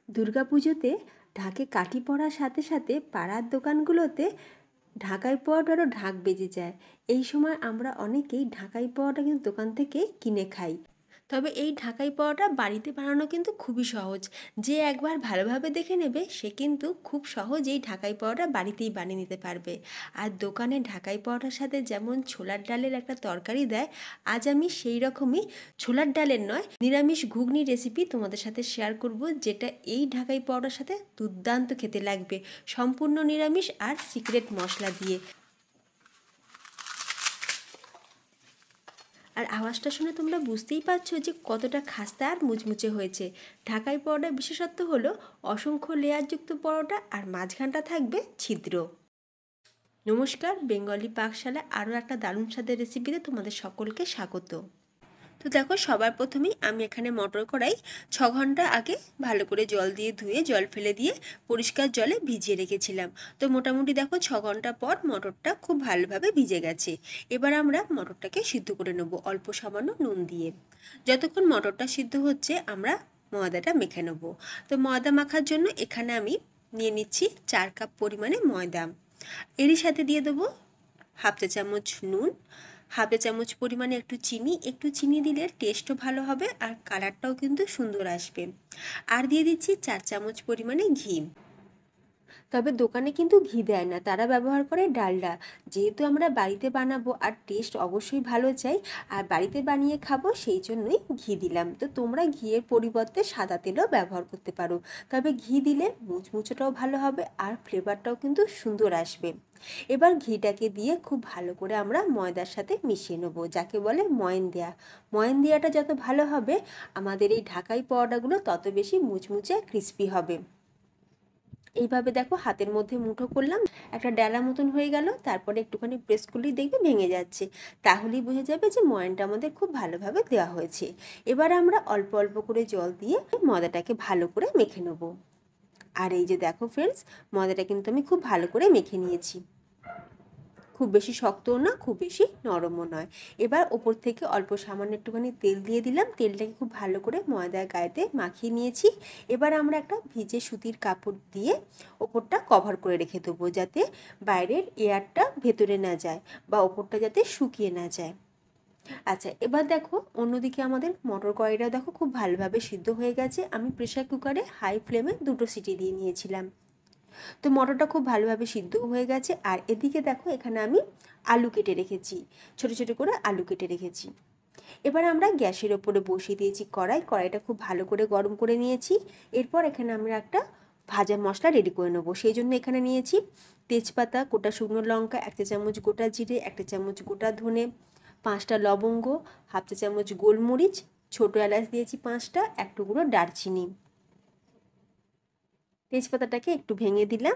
দুর্গাপুজোতে ঢাকে কাঠি পড়ার সাথে সাথে পাড়ার দোকানগুলোতে ঢাকাই পরোটারও ঢাক বেজে যায়। এই সময় আমরা অনেকেই ঢাকাই পরোটা কিন্তু দোকান থেকে কিনে খাই। তবে এই ঢাকাই পরোটা বাড়িতে বানানো কিন্তু খুবই সহজ। যে একবার ভালোভাবে দেখে নেবে সে কিন্তু খুব সহজেই ঢাকাই পরোটা বাড়িতেই বানিয়ে নিতে পারবে। আর দোকানে ঢাকাই পরোটার সাথে যেমন ছোলার ডালের একটা তরকারি দেয়, আজ আমি সেই রকমই ছোলার ডালের নয় নিরামিষ ঘুগনি রেসিপি তোমাদের সাথে শেয়ার করব, যেটা এই ঢাকাই পরোটার সাথে দুর্দান্ত খেতে লাগবে, সম্পূর্ণ নিরামিষ আর সিক্রেট মশলা দিয়ে। আর আওয়াজটা শুনে তোমরা বুঝতেই পারছো যে কতটা খাস্তা আর মুচমুচে হয়েছে। ঢাকাই পরোটার বিশেষত্ব হলো অসংখ্য লেয়ারযুক্ত পরোটা আর মাঝখানটা থাকবে ছিদ্র। নমস্কার, বেঙ্গলি পাকশালা আরও একটা দারুণ স্বাদের রেসিপিতে তোমাদের সকলকে স্বাগত। তো দেখো, সবার প্রথমেই আমি এখানে মটর কড়াই 6 ঘন্টা আগে ভালো করে জল দিয়ে ধুয়ে জল ফেলে দিয়ে পরিষ্কার জলে ভিজিয়ে রেখেছিলাম। তো মোটামুটি দেখো 6 ঘন্টা পর মটরটা খুব ভালোভাবে ভিজে গেছে। এবার আমরা মটরটাকে সিদ্ধ করে নেব অল্প সামান্য নুন দিয়ে। যতক্ষণ মটরটা সিদ্ধ হচ্ছে আমরা ময়দাটা মেখে নেব। তো ময়দা মাখার জন্য এখানে আমি নিয়ে নিচ্ছি 4 কাপ পরিমাণে ময়দা। এরই সাথে দিয়ে দেবো হাফ চা চামচ নুন, হাফ চা চামচ পরিমাণে একটু চিনি দিলে টেস্টও ভালো হবে আর কালারটাও কিন্তু সুন্দর আসবে। আর দিয়ে দিচ্ছি 4 চামচ পরিমাণে ঘি। তবে দোকানে কিন্তু ঘি দেয় না, তারা ব্যবহার করে ডালডা। যেহেতু আমরা বাড়িতে বানাবো আর টেস্ট অবশ্যই ভালো চাই আর বাড়িতে বানিয়ে খাবো, সেই জন্যই ঘি দিলাম। তো তোমরা ঘিয়ের পরিবর্তে সাদা তেলও ব্যবহার করতে পারো, তবে ঘি দিলে মুচমুচোটাও ভালো হবে আর ফ্লেভারটাও কিন্তু সুন্দর আসবে। এবার ঘিটাকে দিয়ে খুব ভালো করে আমরা ময়দার সাথে মিশিয়ে নেবো, যাকে বলে ময়ন দেওয়া। ময়ন দেওয়াটা যত ভালো হবে আমাদের এই ঢাকাই পরোটাগুলো তত বেশি মুচমুচে ক্রিস্পি হবে। এইভাবে দেখো হাতের মধ্যে মুঠো করলাম, একটা ডালা মতন হয়ে গেল। তারপরে একটুখানি প্রেস করলেই দেখবে ভেঙে যাচ্ছে, তাহলেই বুঝে যাবে যে ময়নটা আমাদের খুব ভালোভাবে দেওয়া হয়েছে। এবার আমরা অল্প অল্প করে জল দিয়ে ময়দাটাকে ভালো করে মেখে নেব। আর এই যে দেখো ফ্রেন্ডস, ময়দাটা কিন্তু আমি খুব ভালো করে মেখে নিয়েছি। খুব বেশি শক্তও না, খুব বেশি নরমও নয়। এবার ওপর থেকে অল্প সামান্য একটুখানি তেল দিয়ে দিলাম, তেলটাকে খুব ভালো করে ময়দার গায়েতে মাখিয়ে নিয়েছি। এবার আমরা একটা ভিজে সুতির কাপড় দিয়ে ওপরটা কভার করে রেখে দেবো, যাতে বাইরের এয়ারটা ভেতরে না যায় বা ওপরটা যাতে শুকিয়ে না যায়। আচ্ছা, এবার দেখো অন্যদিকে আমাদের মটর কড়াইটাও দেখো খুব ভালোভাবে সিদ্ধ হয়ে গেছে। আমি প্রেসার কুকারে হাই ফ্লেমে 2টো সিটি দিয়ে নিয়েছিলাম। তো মটরটা খুব ভালোভাবে সিদ্ধ হয়ে গেছে। আর এদিকে দেখো এখানে আমি আলু কেটে রেখেছি, ছোটো ছোটো করে আলু কেটে রেখেছি। এবার আমরা গ্যাসের ওপরে বসিয়ে দিয়েছি কড়াইটা খুব ভালো করে গরম করে নিয়েছি। এরপর এখানে আমরা একটা ভাজা মশলা রেডি করে নেবো। সেই জন্য এখানে নিয়েছি তেজপাতা, গোটা শুকনো লঙ্কা, 1 চা চামচ গোটা জিরে, 1 চা চামচ গোটা ধনে, 5টা লবঙ্গ, হাফ চা চামচ গোলমরিচ, ছোটো এলাচ দিয়েছি 5টা, এক টুকরো দারচিনি। তেজপাতাটাকে একটু ভেঙে দিলাম।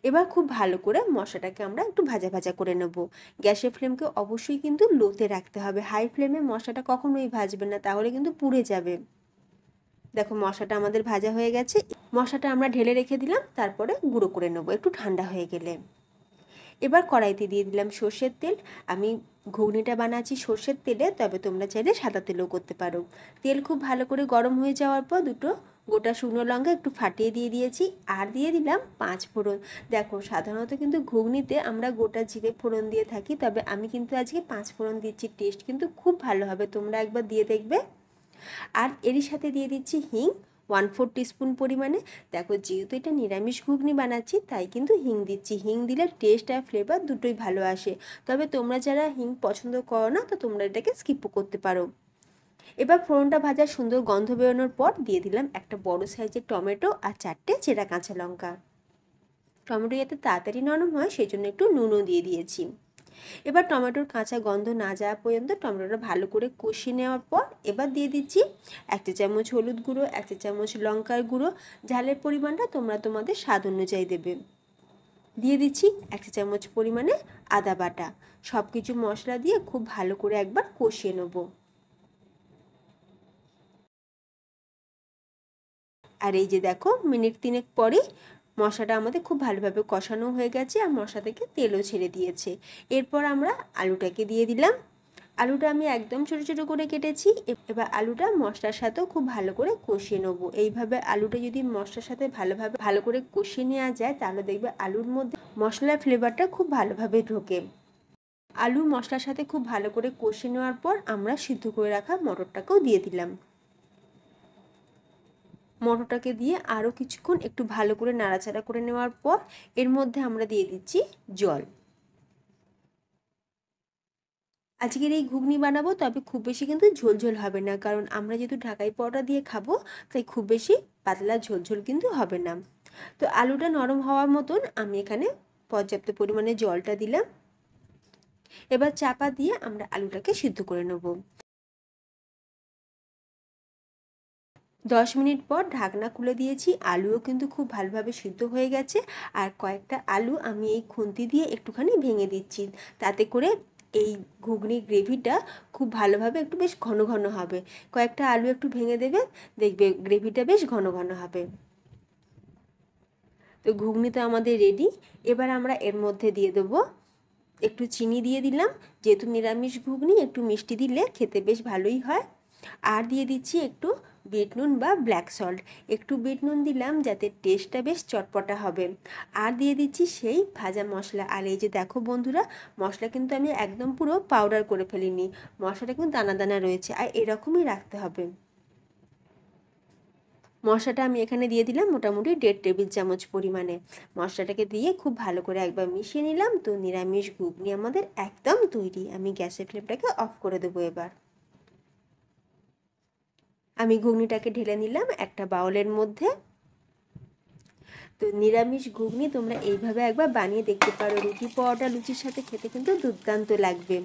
এবার খুব ভালো করে মশলাটাকে আমরা একটু ভাজা ভাজা করে নেব। গ্যাসের ফ্লেমকে অবশ্যই কিন্তু লোতে রাখতে হবে, হাই ফ্লেমে মশলাটা কখনোই ভাজবে না, তাহলে কিন্তু পুড়ে যাবে। দেখো মশলাটা আমাদের ভাজা হয়ে গেছে। মশলাটা আমরা ঢেলে রেখে দিলাম, তারপরে গুঁড়ো করে নেব একটু ঠান্ডা হয়ে গেলে। এবার কড়াইতে দিয়ে দিলাম সর্ষের তেল। আমি ঘুগনিটা বানাচ্ছি সর্ষের তেলে, তবে তোমরা চাইলে সাদা তেলেও করতে পারো। তেল খুব ভালো করে গরম হয়ে যাওয়ার পর 2টো গোটা শুকনো লঙ্কা একটু ফাটিয়ে দিয়ে দিয়েছি, আর দিয়ে দিলাম 5 ফোড়ন। দেখো সাধারণত কিন্তু ঘুগনিতে আমরা গোটা জিরে ফোড়ন দিয়ে থাকি, তবে আমি কিন্তু আজকে 5 ফোড়ন দিচ্ছি, টেস্ট কিন্তু খুব ভালো হবে, তোমরা একবার দিয়ে দেখবে। আর এরই সাথে দিয়ে দিচ্ছি হিং 1/4 টিস্পুন পরিমাণে। দেখো যেহেতু এটা নিরামিষ ঘুগনি বানাচ্ছি তাই কিন্তু হিং দিচ্ছি, হিং দিলে টেস্ট আর ফ্লেভার দুটোই ভালো আসে। তবে তোমরা যারা হিং পছন্দ করো না তো তোমরা এটাকে স্কিপও করতে পারো। এবার ফোড়নটা ভাজার সুন্দর গন্ধ বেরোনোর পর দিয়ে দিলাম একটা বড় সাইজের টমেটো আর 4টে চেরা কাঁচা লঙ্কা। টমেটো যাতে তাড়াতাড়ি নরম হয় সেই জন্য একটু নুনও দিয়ে দিয়েছি। এবার টমেটোর কাঁচা গন্ধ না যাওয়া পর্যন্ত টমেটোটা ভালো করে কষিয়ে নেওয়ার পর এবার দিয়ে দিচ্ছি 1 চা চামচ হলুদ গুঁড়ো, 1 চা চামচ লঙ্কার গুঁড়ো, ঝালের পরিমাণটা তোমরা তোমাদের স্বাদ অনুযায়ী দেবে। দিয়ে দিচ্ছি 1 চা চামচ পরিমাণে আদা বাটা। সব কিছু মশলা দিয়ে খুব ভালো করে একবার কষিয়ে নেব। আর এই যে দেখো মিনিট 3 পরে মশলাটা আমাদের খুব ভালোভাবে কষানো হয়ে গেছে আর মশলা থেকে তেলও ছেড়ে দিয়েছে। এরপর আমরা আলুটাকে দিয়ে দিলাম। আলুটা আমি একদম ছোটো ছোটো করে কেটেছি। এবার আলুটা মশলার সাথেও খুব ভালো করে কষিয়ে নেবো। এইভাবে আলুটা যদি মশলার সাথে ভালো করে কষিয়ে নেওয়া যায় তাহলে দেখবে আলুর মধ্যে মশলার ফ্লেভারটা খুব ভালোভাবে ঢোকে। আলু মশলার সাথে খুব ভালো করে কষিয়ে নেওয়ার পর আমরা সিদ্ধ করে রাখা মটরটাকেও দিয়ে দিলাম। মটরটাকে দিয়ে আরও কিছুক্ষণ একটু ভালো করে নাড়াচাড়া করে নেওয়ার পর এর মধ্যে আমরা দিয়ে দিচ্ছি জল। আজকের এই ঘুগনি বানাবো, তবে খুব বেশি কিন্তু ঝোলঝোল হবে না, কারণ আমরা যেহেতু ঢাকাই পরোটা দিয়ে খাবো তাই খুব বেশি পাতলা ঝোলঝোল কিন্তু হবে না। তো আলুটা নরম হওয়ার মতন আমি এখানে পর্যাপ্ত পরিমাণে জলটা দিলাম। এবার চাপা দিয়ে আমরা আলুটাকে সিদ্ধ করে নেব। 10 মিনিট পর ঢাকনা খুলে দিয়েছি। আলুও কিন্তু খুব ভালোভাবে সিদ্ধ হয়ে গেছে। আর কয়েকটা আলু আমি এই খুন্তি দিয়ে একটুখানি ভেঙে দিচ্ছি, তাতে করে এই ঘুগনির গ্রেভিটা খুব ভালোভাবে একটু বেশ ঘন ঘন হবে। কয়েকটা আলু একটু ভেঙে দেবে, দেখবে গ্রেভিটা বেশ ঘন ঘন হবে। তো ঘুগনি তো আমাদের রেডি। এবার আমরা এর মধ্যে দিয়ে দেবো একটু চিনি দিয়ে দিলাম, যেহেতু নিরামিষ ঘুগনি একটু মিষ্টি দিলে খেতে বেশ ভালোই হয়। আর দিয়ে দিচ্ছি একটু বিট নুন বা ব্ল্যাক সল্ট। একটু বিট নুন দিলাম যাতে টেস্টটা বেশ চটপটা হবে। আর দিয়ে দিচ্ছি সেই ভাজা মশলা। আর এই যে দেখো বন্ধুরা, মশলা কিন্তু আমি একদম পুরো পাউডার করে ফেলিনি, মশলাটা কিন্তু দানা দানা রয়েছে, আর এরকমই রাখতে হবে। মশলাটা আমি এখানে দিয়ে দিলাম মোটামুটি 1.5 টেবিল চামচ পরিমাণে। মশলাটাকে দিয়ে খুব ভালো করে একবার মিশিয়ে নিলাম। তো নিরামিষ ঘুগনি আমাদের একদম তৈরি। আমি গ্যাসের ফ্লেমটাকে অফ করে দেবো। এবার আমি ঘুগনিটাকে ঢেলে নিলাম একটা বাউলের মধ্যে। তো নিরামিষ ঘুগনি তোমরা এইভাবে একবার বানিয়ে দেখতে পারো। রুটি পরোটা লুচির সাথে খেতে কিন্তু দুর্দান্ত লাগবে।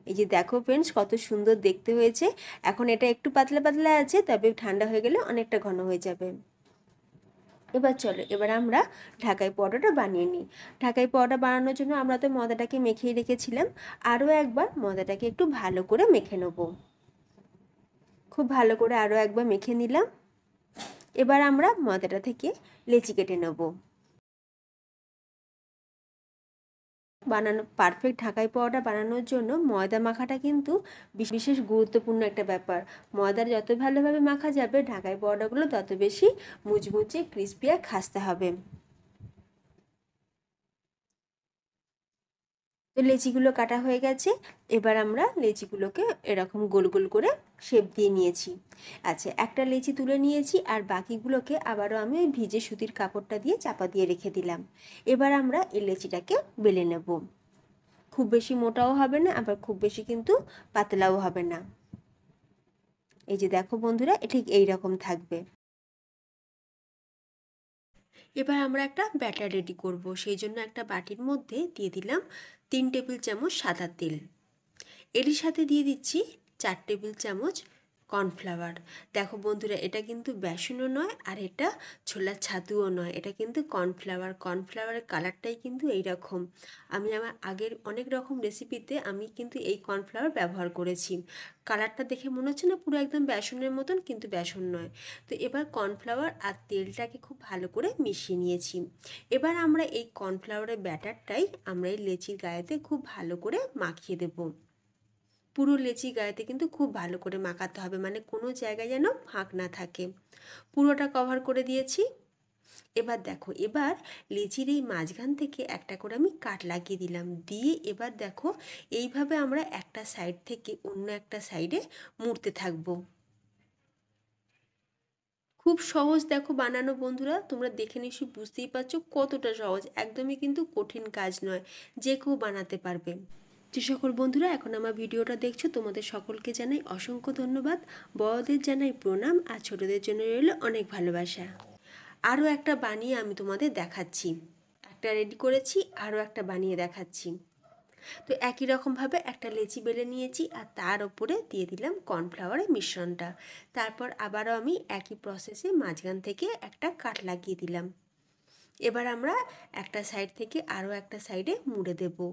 এই যে দেখো ফ্রেন্ডস, কত সুন্দর দেখতে হয়েছে। এখন এটা একটু পাতলা পাতলা আছে, তবে ঠান্ডা হয়ে গেলে অনেকটা ঘন হয়ে যাবে। এবার চলো, এবার আমরা ঢাকাই পরোটাটা বানিয়ে নিই। ঢাকাই পরোটা বানানোর জন্য আমরা তো ময়দাটাকে মেখেই রেখেছিলাম। আরও একবার ময়দাটাকে একটু ভালো করে মেখে নেব। খুব ভালো করে আরও একবার মেখে নিলাম। এবার আমরা ময়দাটা থেকে লেচি কেটে নেব। পারফেক্ট ঢাকাই পরোটা বানানোর জন্য ময়দা মাখাটা কিন্তু বিশেষ গুরুত্বপূর্ণ একটা ব্যাপার। ময়দার যত ভালোভাবে মাখা যাবে ঢাকাই পরোটাগুলো তত বেশি মুচমুচে ক্রিস্পি আর খাস্তা হবে। তো লেচিগুলো কাটা হয়ে গেছে। এবার আমরা লেচিগুলোকে এরকম গোল গোল করে শেপ দিয়ে নিয়েছি। আচ্ছা, একটা লেচি তুলে নিয়েছি, আর বাকিগুলোকে আবারও আমি ওই ভিজে সুতির কাপড়টা দিয়ে চাপা দিয়ে রেখে দিলাম। এবার আমরা এই লেচিটাকে বেলে নেব। খুব বেশি মোটাও হবে না, আবার খুব বেশি কিন্তু পাতলাও হবে না। এই যে দেখো বন্ধুরা, ঠিক এই রকম থাকবে। এবার আমরা একটা ব্যাটার রেডি করব। সেই জন্য একটা বাটির মধ্যে দিয়ে দিলাম 3 টেবিল চামচ সাদা তেল। এরই সাথে দিয়ে দিচ্ছি 4 টেবিল চামচ কর্নফ্লাওয়ার। দেখো বন্ধুরা, এটা কিন্তু বেসনও নয় আর এটা ছোলার ছাতুও নয়, এটা কিন্তু কর্নফ্লাওয়ার। কর্নফ্লাওয়ারের কালারটাই কিন্তু এই রকম। আমি আমার আগের অনেক রকম রেসিপিতে আমি কিন্তু এই কর্নফ্লাওয়ার ব্যবহার করেছি। কালারটা দেখে মনে হচ্ছে না পুরো একদম বেসনের মতন, কিন্তু বেসন নয়। তো এবার কর্নফ্লাওয়ার আর তেলটাকে খুব ভালো করে মিশিয়ে নিয়েছি। এবার আমরা এই কর্নফ্লাওয়ারের ব্যাটারটাই আমরা এই লেচির গায়েতে খুব ভালো করে মাখিয়ে দেবো। পুরো লেচি গায়েতে কিন্তু খুব ভালো করে মাখাতে হবে, মানে কোনো জায়গায় যেন ফাঁক না থাকে। পুরোটা কভার করে দিয়েছি। এবার দেখো, এবার লেচির এই মাঝখান থেকে একটা করে আমি কাট লাগিয়ে দিলাম। দিয়ে এবার দেখো, এইভাবে আমরা একটা সাইড থেকে অন্য একটা সাইডে মুড়তে থাকবো। খুব সহজ দেখো বানানো বন্ধুরা, তোমরা দেখে নিশ্চয়ই বুঝতেই পারছো কতটা সহজ। একদমই কিন্তু কঠিন কাজ নয়, যে কেউ বানাতে পারবে। যে সকল বন্ধুরা এখন আমার ভিডিওটা দেখছো তোমাদের সকলকে জানাই অসংখ্য ধন্যবাদ। বড়দের জানাই প্রণাম, আর ছোটদের জন্য রইল অনেক ভালোবাসা। আরও একটা বানিয়ে আমি তোমাদের দেখাচ্ছি। একটা রেডি করেছি, আরও একটা বানিয়ে দেখাচ্ছি। তো একই রকমভাবে একটা লেচি বেলে নিয়েছি, আর তার ওপরে দিয়ে দিলাম কর্নফ্লাওয়ারের মিশ্রণটা। তারপর আবারও আমি একই প্রসেসে মাঝখান থেকে একটা কাট লাগিয়ে দিলাম। এবার আমরা একটা সাইড থেকে আরও একটা সাইডে মুড়ে দেবো।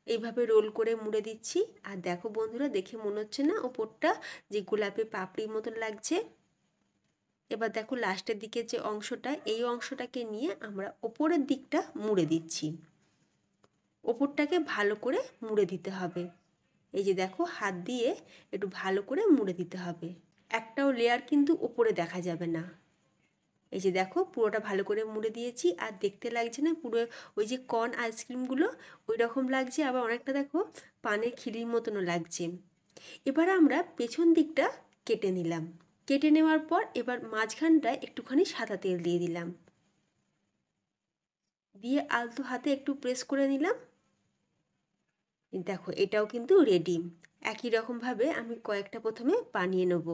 এইভাবে রোল করে মুড়ে দিচ্ছি। আর দেখো বন্ধুরা, দেখে মনে হচ্ছে না ওপরটা যে গোলাপি পাপড়ির মতন লাগছে। এবার দেখো লাস্টের দিকে যে অংশটা, এই অংশটাকে নিয়ে আমরা ওপরের দিকটা মুড়ে দিচ্ছি। ওপরটাকে ভালো করে মুড়ে দিতে হবে। এই যে দেখো, হাত দিয়ে একটু ভালো করে মুড়ে দিতে হবে, একটাও লেয়ার কিন্তু ওপরে দেখা যাবে না। এই যে দেখো, পুরোটা ভালো করে মুড়ে দিয়েছি, আর দেখতে লাগছে না পুরো ওই যে কর্ন আইসক্রিমগুলো ওই রকম লাগছে, আবার অনেকটা দেখো পানের খিলির মতনও লাগছে। এবার আমরা পেছন দিকটা কেটে নিলাম। কেটে নেওয়ার পর এবার মাঝখানটায় একটুখানি সাদা তেল দিয়ে দিলাম, দিয়ে আলতো হাতে একটু প্রেস করে নিলাম। দেখো, এটাও কিন্তু রেডি। একই রকমভাবে আমি কয়েকটা প্রথমে বানিয়ে নেব।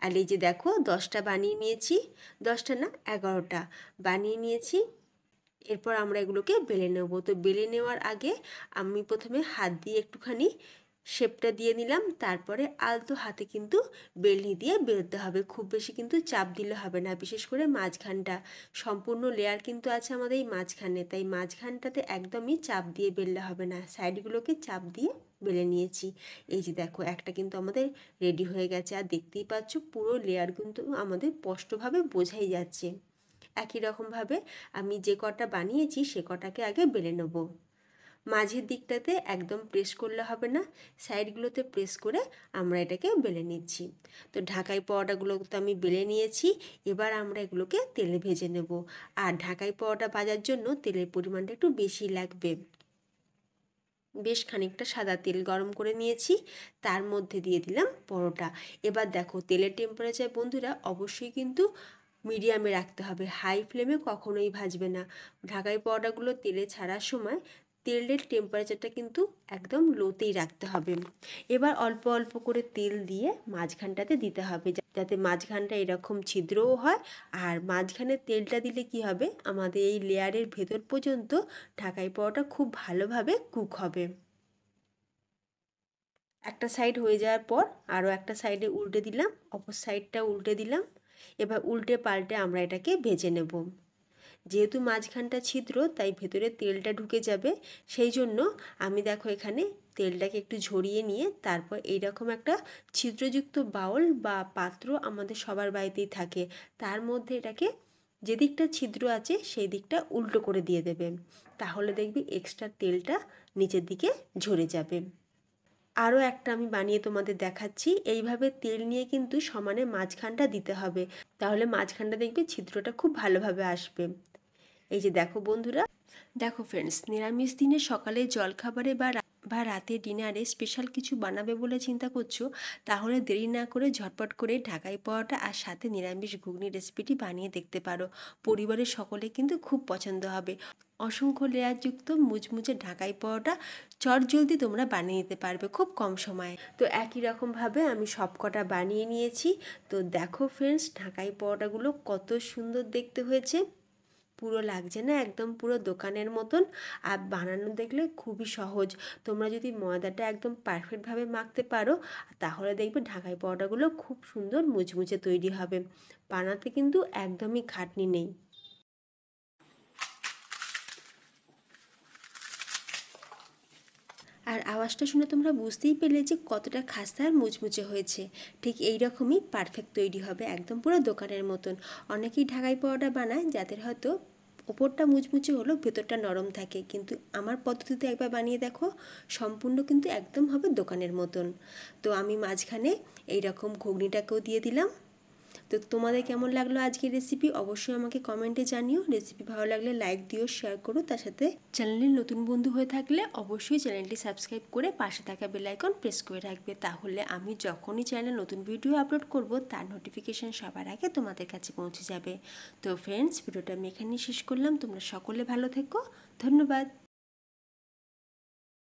আর এই যে দেখো, 10টা বানিয়ে নিয়েছি, 10টা না 11টা বানিয়ে নিয়েছি। এরপর আমরা এগুলোকে বেলে নেব। তো বেলে নেওয়ার আগে আমি প্রথমে হাত দিয়ে একটুখানি শেপটা দিয়ে নিলাম, তারপরে আলতো হাতে কিন্তু বেলনি দিয়ে বেলতে হবে, খুব বেশি কিন্তু চাপ দিলে হবে না, বিশেষ করে মাঝখানটা সম্পূর্ণ লেয়ার কিন্তু আছে আমাদের এই মাঝখানে, তাই মাঝখানটাতে একদমই চাপ দিয়ে বেললে হবে না, সাইডগুলোকে চাপ দিয়ে বেলে নিয়েছি। এই যে দেখো, একটা কিন্তু আমাদের রেডি হয়ে গেছে, আর দেখতেই পাচ্ছ পুরো লেয়ার কিন্তু আমাদের স্পষ্টভাবে বোঝাই যাচ্ছে। একই রকমভাবে আমি যে কটা বানিয়েছি সে কটাকে আগে বেলে নেব। মাঝের দিকটাতে একদম প্রেস করলে হবে না, সাইডগুলোতে প্রেস করে আমরা এটাকে বেলে নিচ্ছি। তো ঢাকাই পরোটাগুলো তো আমি বেলে নিয়েছি, এবার আমরা এগুলোকে তেলে ভেজে নেব। আর ঢাকাই পরোটা ভাজার জন্য তেলের পরিমাণটা একটু বেশি লাগবে। বেশ খানিকটা সাদা তেল গরম করে নিয়েছি, তার মধ্যে দিয়ে দিলাম পরোটা। এবার দেখো, তেলের টেম্পারেচার বন্ধুরা অবশ্যই কিন্তু মিডিয়ামে রাখতে হবে, হাই ফ্লেমে কখনোই ভাজবে না। ঢাকাই পরোটাগুলো তেলে ছাড়ার সময় তেলের টেম্পারেচারটা কিন্তু একদম লোতেই রাখতে হবে। এবার অল্প অল্প করে তেল দিয়ে মাঝখানটাতে দিতে হবে, যাতে মাঝখানটা এরকম ছিদ্রও হয়। আর মাঝখানে তেলটা দিলে কি হবে, আমাদের এই লেয়ারের ভেতর পর্যন্ত ঢাকাই পরোটা খুব ভালোভাবে কুক হবে। একটা সাইড হয়ে যাওয়ার পর আরও একটা সাইডে উল্টে দিলাম, অপর সাইডটা উল্টে দিলাম। এবার উল্টে পাল্টে আমরা এটাকে ভেজে নেব। যেহেতু মাঝখানটা ছিদ্র, তাই ভেতরে তেলটা ঢুকে যাবে, সেই জন্য আমি দেখো এখানে তেলটাকে একটু ঝরিয়ে নিয়ে তারপর এইরকম একটা ছিদ্রযুক্ত বাউল বা পাত্র আমাদের সবার বাড়িতেই থাকে, তার মধ্যে এটাকে যে দিকটা ছিদ্র আছে সেই দিকটা উল্টো করে দিয়ে দেবে, তাহলে দেখবি এক্সট্রা তেলটা নিচের দিকে ঝরে যাবে। আরও একটা আমি বানিয়ে তোমাদের দেখাচ্ছি, এইভাবে তেল নিয়ে কিন্তু সমানে মাঝখানটা দিতে হবে, তাহলে মাঝখানটা দেখবে ছিদ্রটা খুব ভালোভাবে আসবে। এই যে দেখো বন্ধুরা, দেখো ফ্রেন্ডস, নিরামিষ দিনে সকালে জলখাবারে বা রাতে ডিনারে স্পেশাল কিছু বানাবে বলে চিন্তা করছো, তাহলে দেরি না করে ঝটপট করে ঢাকাই পরোটা আর সাথে নিরামিষ ঘুগনি রেসিপিটি বানিয়ে দেখতে পারো। পরিবারের সকলে কিন্তু খুব পছন্দ হবে। অসংখ্য লেয়ারযুক্ত মুচমুচে ঢাকাই পরোটা চটজলদি তোমরা বানিয়ে নিতে পারবে খুব কম সময়ে। তো একই রকমভাবে আমি সব কটা বানিয়ে নিয়েছি। তো দেখো ফ্রেন্ডস, ঢাকাই পরোটাগুলো কত সুন্দর দেখতে হয়েছে, পুরো লাগছে না একদম পুরো দোকানের মতন, আর বানানো দেখলে খুবই সহজ। তোমরা যদি ময়দাটা একদম পারফেক্টভাবে মাখতে পারো, তাহলে দেখবে ঢাকাই পরোটাগুলো খুব সুন্দর মুচমুচে তৈরি হবে, বানাতে কিন্তু একদমই খাটনি নেই। আর আওয়াজটা শুনে তোমরা বুঝতেই পেলে যে কতটা খাস্তা আর মুচমুচে হয়েছে। ঠিক এই রকমই পারফেক্ট তৈরি হবে, একদম পুরো দোকানের মতন। অনেকেই ঢাকাই পরোটা বানায় যাদের হয়তো ওপরটা মুচমুচে হলো ভেতরটা নরম থাকে, কিন্তু আমার পদ্ধতিতে একবার বানিয়ে দেখো, সম্পূর্ণ কিন্তু একদম হবে দোকানের মতন। তো আমি মাঝখানে এই রকম ঘুগনিটাকেও দিয়ে দিলাম। তো তোমাদের কেমন লাগলো আজকের রেসিপি অবশ্যই আমাকে কমেন্টে জানিও। রেসিপি ভালো লাগলে লাইক দিও, শেয়ার করো, তার সাথে চ্যানেলের নতুন বন্ধু হয়ে থাকলে অবশ্যই চ্যানেলটি সাবস্ক্রাইব করে পাশে থাকা বেল আইকন প্রেস করে রাখবে, তাহলে আমি যখনই চ্যানেলে নতুন ভিডিও আপলোড করব তার নোটিফিকেশান সবার আগে তোমাদের কাছে পৌঁছে যাবে। তো ফ্রেন্ডস, ভিডিওটা আমি এখানেই শেষ করলাম। তোমরা সকলে ভালো থেকো, ধন্যবাদ।